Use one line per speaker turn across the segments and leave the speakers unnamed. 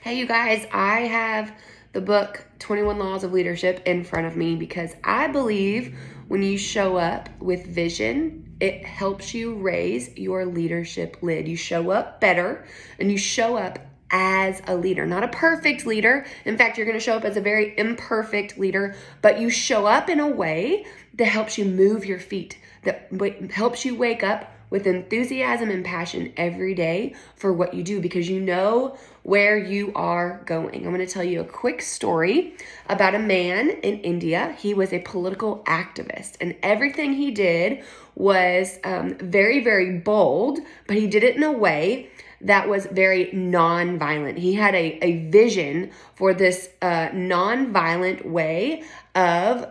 Hey, you guys, I have the book 21 Laws of Leadership in front of me because I believe when you show up with vision, it helps you raise your leadership lid. You show up better and you show up as a leader, not a perfect leader. In fact, you're going to show up as a very imperfect leader, but you show up in a way that helps you move your feet, that helps you wake up with enthusiasm and passion every day for what you do because you know where you are going. I'm going to tell you a quick story about a man in India. He was a political activist, and everything he did was very, very bold, but he did it in a way that was very non-violent. He had a vision for this non-violent way of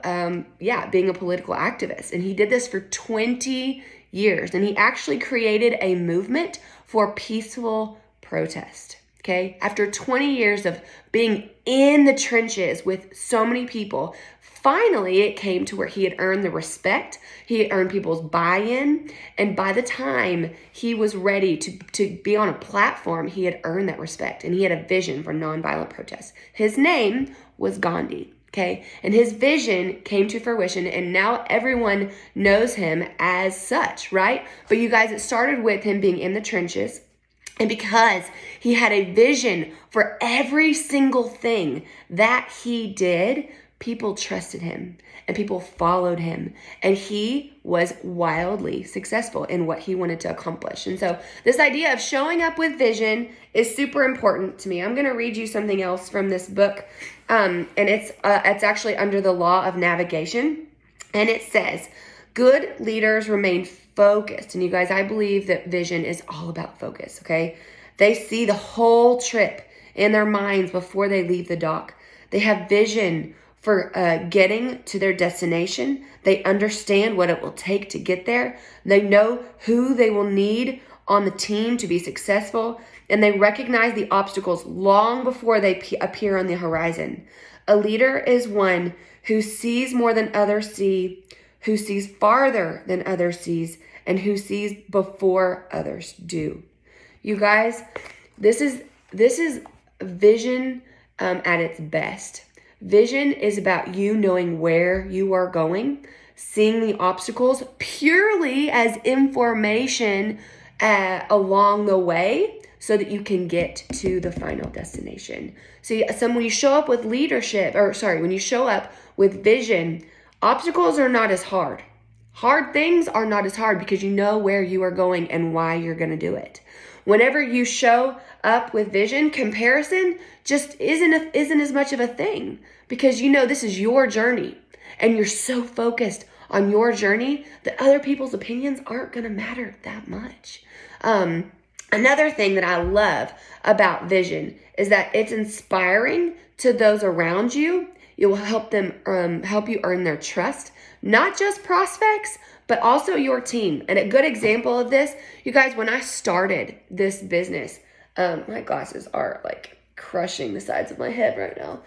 being a political activist. And he did this for 20 years. And he actually created a movement for peaceful protest. Okay. After 20 years of being in the trenches with so many people, finally it came to where he had earned the respect. He had earned people's buy-in. And by the time he was ready to be on a platform, he had earned that respect. And he had a vision for nonviolent protest. His name was Gandhi. Okay. And his vision came to fruition, and now everyone knows him as such, right? But you guys, it started with him being in the trenches. And because he had a vision for every single thing that he did, people trusted him and people followed him, and he was wildly successful in what he wanted to accomplish. And so this idea of showing up with vision is super important to me. I'm going to read you something else from this book, and it's actually under the law of navigation, and it says, good leaders remain focused. And you guys, I believe that vision is all about focus, okay? They see the whole trip in their minds before they leave the dock. They have vision for getting to their destination. They understand what it will take to get there. They know who they will need on the team to be successful, and they recognize the obstacles long before they appear on the horizon. A leader is one who sees more than others see, who sees farther than others sees, and who sees before others do. You guys, this is vision at its best. Vision is about you knowing where you are going, seeing the obstacles purely as information along the way so that you can get to the final destination. So when you show up with when you show up with vision, obstacles are not as hard. Hard things are not as hard because you know where you are going and why you're going to do it. Whenever you show up with vision, comparison just isn't as much of a thing because you know this is your journey and you're so focused on your journey that other people's opinions aren't going to matter that much. Another thing that I love about vision is that it's inspiring to those around you. It will help you earn their trust, not just prospects, but also your team. And a good example of this, you guys, when I started this business, my glasses are like crushing the sides of my head right now.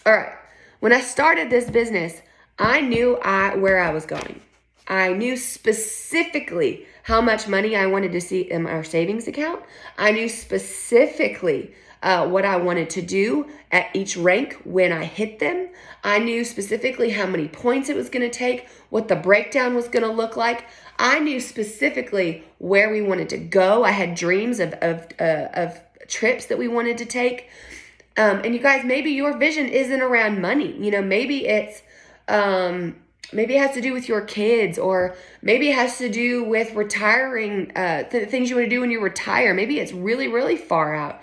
All right. When I started this business, I knew where I was going. I knew specifically how much money I wanted to see in our savings account. I knew specifically what I wanted to do at each rank when I hit them. I knew specifically how many points it was going to take, what the breakdown was going to look like. I knew specifically where we wanted to go. I had dreams of trips that we wanted to take. And you guys, maybe your vision isn't around money. You know, maybe it has to do with your kids, or maybe it has to do with retiring, things you want to do when you retire. Maybe it's really, really far out.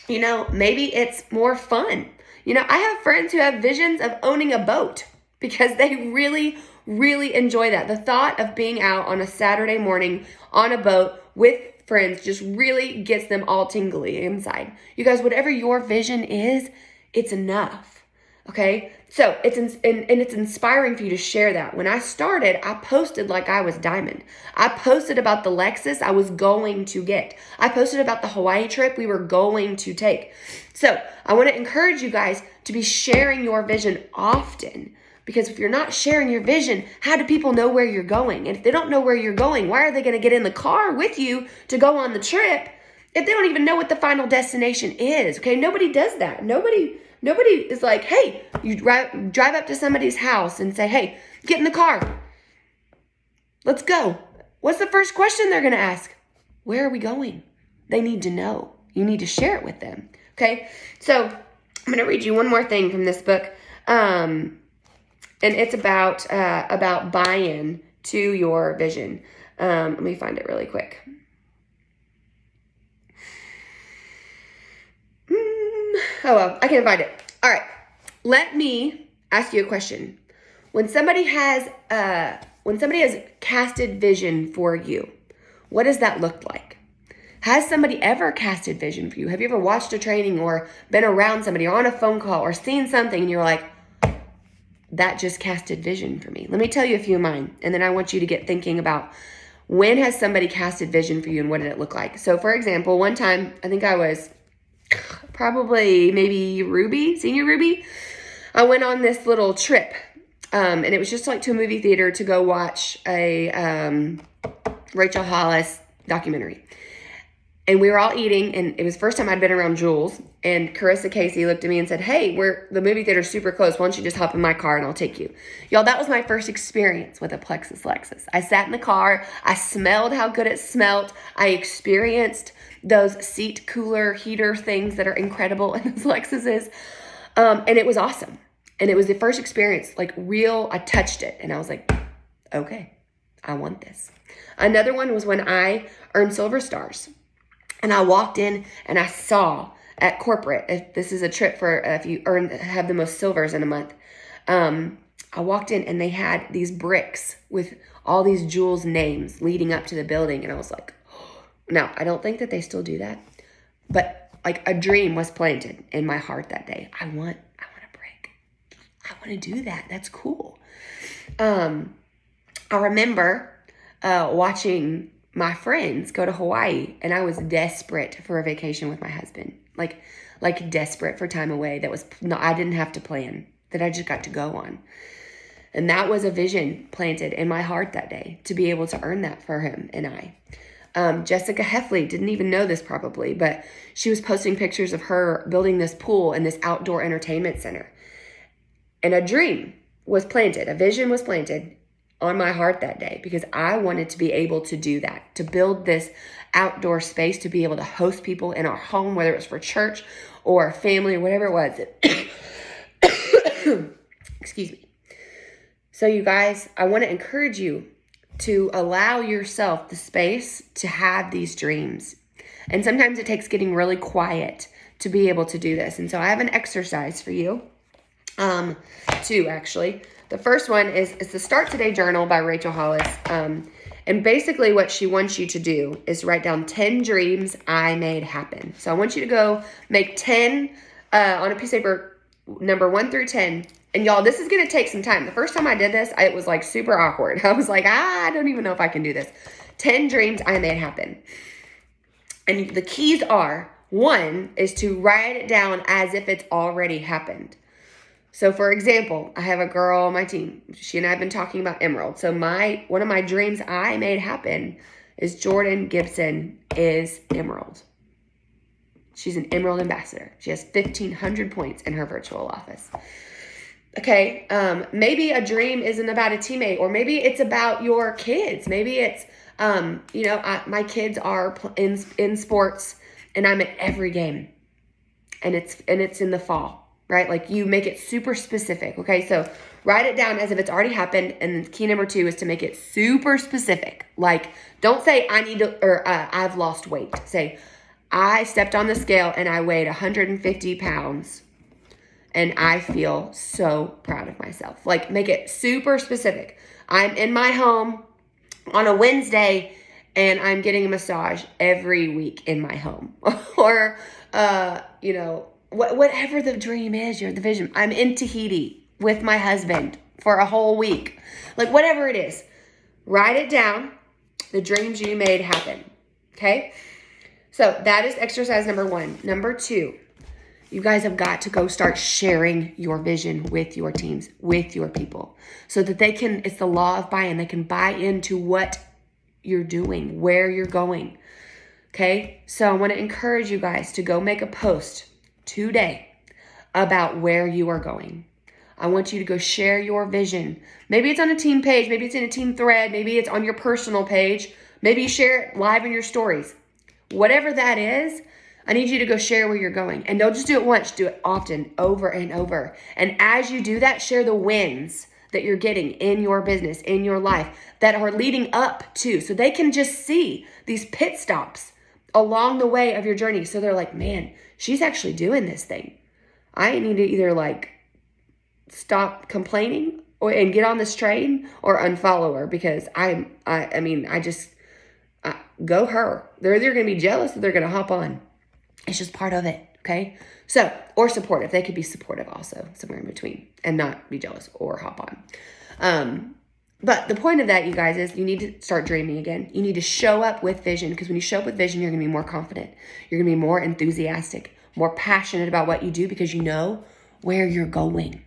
Maybe it's more fun. I have friends who have visions of owning a boat because they really, really enjoy that. The thought of being out on a Saturday morning on a boat with friends just really gets them all tingly inside. You guys, whatever your vision is, it's enough. Okay. So it's inspiring for you to share that. When I started, I posted like I was diamond. I posted about the Lexus I was going to get. I posted about the Hawaii trip we were going to take. So I want to encourage you guys to be sharing your vision often, because if you're not sharing your vision, how do people know where you're going? And if they don't know where you're going, why are they going to get in the car with you to go on the trip if they don't even know what the final destination is. Okay, nobody does that. Nobody is like, hey, you drive up to somebody's house and say, hey, get in the car. Let's go. What's the first question they're going to ask? Where are we going? They need to know. You need to share it with them. Okay, so I'm going to read you one more thing from this book. And it's about buy-in to your vision. Let me find it really quick. Oh, well, I can't find it. All right. Let me ask you a question. When somebody has casted vision for you, what does that look like? Has somebody ever casted vision for you? Have you ever watched a training or been around somebody or on a phone call or seen something and you're like, that just casted vision for me? Let me tell you a few of mine, and then I want you to get thinking about, when has somebody casted vision for you and what did it look like? So for example, one time, I think I was probably maybe senior Ruby, I went on this little trip, and it was just like to a movie theater to go watch a Rachel Hollis documentary. And we were all eating, and it was the first time I'd been around Jules, and Carissa Casey looked at me and said, hey, the movie theater's super close. Why don't you just hop in my car and I'll take you? Y'all, that was my first experience with a Plexus Lexus. I sat in the car. I smelled how good it smelled. I experienced those seat cooler heater things that are incredible in those Lexuses. And it was awesome. And it was the first experience, like real, I touched it. And I was like, okay, I want this. Another one was when I earned Silver Stars. And I walked in and I saw at corporate, if this is a trip for if you have the most silvers in a month, I walked in and they had these bricks with all these Jules names leading up to the building. And I was like, oh. Now, I don't think that they still do that, but like a dream was planted in my heart that day. I want a brick. I want to do that. That's cool. I remember watching my friends go to Hawaii, and I was desperate for a vacation with my husband, like desperate for time away that was not, I didn't have to plan, that I just got to go on. And that was a vision planted in my heart that day, to be able to earn that for him and I. Jessica Heffley didn't even know this probably, but she was posting pictures of her building this pool and this outdoor entertainment center. And a dream was planted, a vision was planted on my heart that day, because I wanted to be able to do that, to build this outdoor space, to be able to host people in our home, whether it was for church or family or whatever it was. Excuse me. So you guys, I want to encourage you to allow yourself the space to have these dreams. And sometimes it takes getting really quiet to be able to do this. And so I have an exercise for you, two actually. The first one is the Start Today Journal by Rachel Hollis. And basically what she wants you to do is write down 10 dreams I made happen. So I want you to go make 10 on a piece of paper, number 1 through 10. And y'all, this is going to take some time. The first time I did this, it was like super awkward. I was like, I don't even know if I can do this. 10 dreams I made happen. And the keys are, 1 is to write it down as if it's already happened. So for example, I have a girl on my team. She and I have been talking about Emerald. So one of my dreams I made happen is Jordan Gibson is Emerald. She's an Emerald ambassador. She has 1,500 points in her virtual office. Okay, maybe a dream isn't about a teammate, or maybe it's about your kids. Maybe it's, my kids are in sports, and I'm at every game, and it's in the fall. Right? Like you make it super specific. Okay. So write it down as if it's already happened. And then key number 2 is to make it super specific. Like don't say I've lost weight. Say I stepped on the scale and I weighed 150 pounds and I feel so proud of myself. Like make it super specific. I'm in my home on a Wednesday and I'm getting a massage every week in my home or, whatever the dream is, the vision. I'm in Tahiti with my husband for a whole week. Like whatever it is, write it down, the dreams you made happen. Okay? So that is exercise number 1. Number 2, you guys have got to go start sharing your vision with your teams, with your people, so that it's the law of buy-in. They can buy into what you're doing, where you're going. Okay, so I want to encourage you guys to go make a post today about where you are going. I want you to go share your vision. Maybe it's on a team page, maybe it's in a team thread, maybe it's on your personal page, maybe you share it live in your stories. Whatever that is, I need you to go share where you're going. And don't just do it once, do it often, over and over. And as you do that, share the wins that you're getting in your business, in your life, that are leading up to, so they can just see these pit stops along the way of your journey. So they're like, man, she's actually doing this thing. I need to either like stop complaining and get on this train or unfollow her, because I just go her. They're either going to be jealous or they're going to hop on. It's just part of it. Okay. So, or supportive. They could be supportive also, somewhere in between, and not be jealous or hop on. But the point of that, you guys, is you need to start dreaming again. You need to show up with vision, because when you show up with vision, you're going to be more confident. You're going to be more enthusiastic, more passionate about what you do, because you know where you're going.